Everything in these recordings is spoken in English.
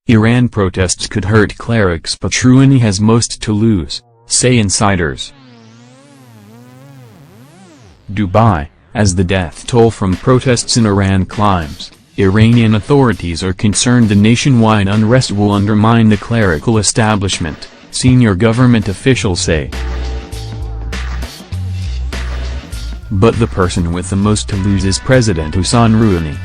Iran protests could hurt clerics, but Rouhani has most to lose, say insiders. Dubai, as the death toll from protests in Iran climbs, Iranian authorities are concerned the nationwide unrest will undermine the clerical establishment, senior government officials say. But the person with the most to lose is President Hassan Rouhani.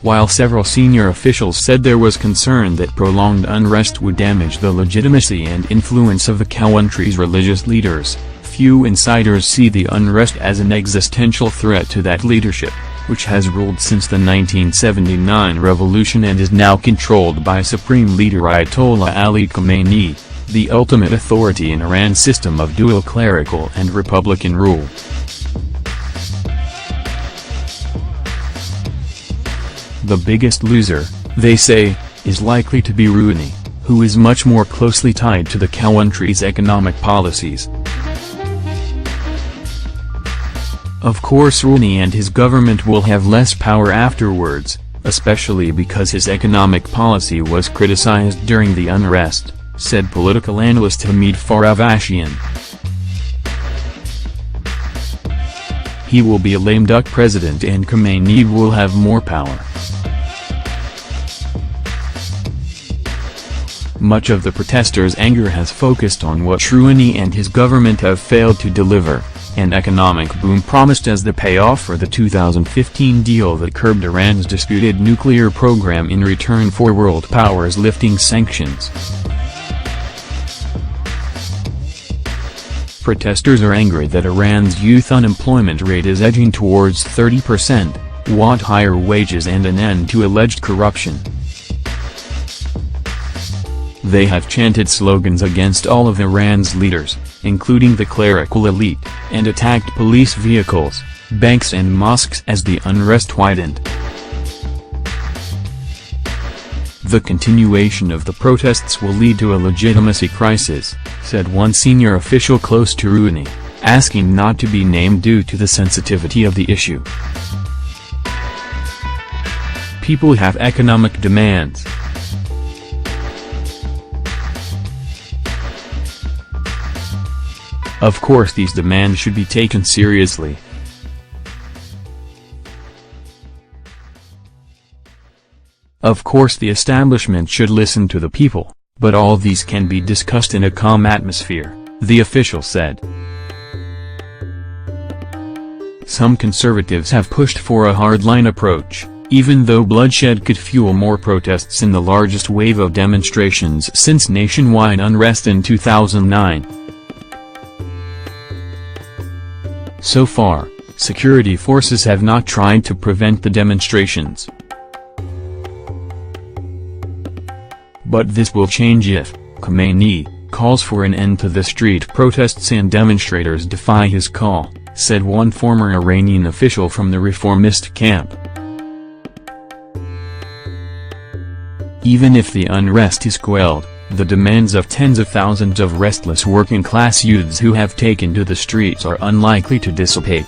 While several senior officials said there was concern that prolonged unrest would damage the legitimacy and influence of the country's religious leaders, few insiders see the unrest as an existential threat to that leadership, which has ruled since the 1979 revolution and is now controlled by Supreme Leader Ayatollah Ali Khamenei, the ultimate authority in Iran's system of dual clerical and republican rule. The biggest loser, they say, is likely to be Rouhani, who is much more closely tied to the country's economic policies. Of course Rouhani and his government will have less power afterwards, especially because his economic policy was criticized during the unrest, said political analyst Hamid Faravashian. He will be a lame duck president and Khamenei will have more power. Much of the protesters' anger has focused on what Rouhani and his government have failed to deliver, an economic boom promised as the payoff for the 2015 deal that curbed Iran's disputed nuclear program in return for world powers lifting sanctions. Protesters are angry that Iran's youth unemployment rate is edging towards 30%, want higher wages and an end to alleged corruption. They have chanted slogans against all of Iran's leaders, including the clerical elite, and attacked police vehicles, banks and mosques as the unrest widened. The continuation of the protests will lead to a legitimacy crisis, said one senior official close to Rouhani, asking not to be named due to the sensitivity of the issue. People have economic demands. Of course these demands should be taken seriously. Of course the establishment should listen to the people, but all these can be discussed in a calm atmosphere, the official said. Some conservatives have pushed for a hardline approach, even though bloodshed could fuel more protests in the largest wave of demonstrations since nationwide unrest in 2009. So far, security forces have not tried to prevent the demonstrations. But this will change if Khamenei calls for an end to the street protests and demonstrators defy his call, said one former Iranian official from the reformist camp. Even if the unrest is quelled, the demands of tens of thousands of restless working-class youths who have taken to the streets are unlikely to dissipate.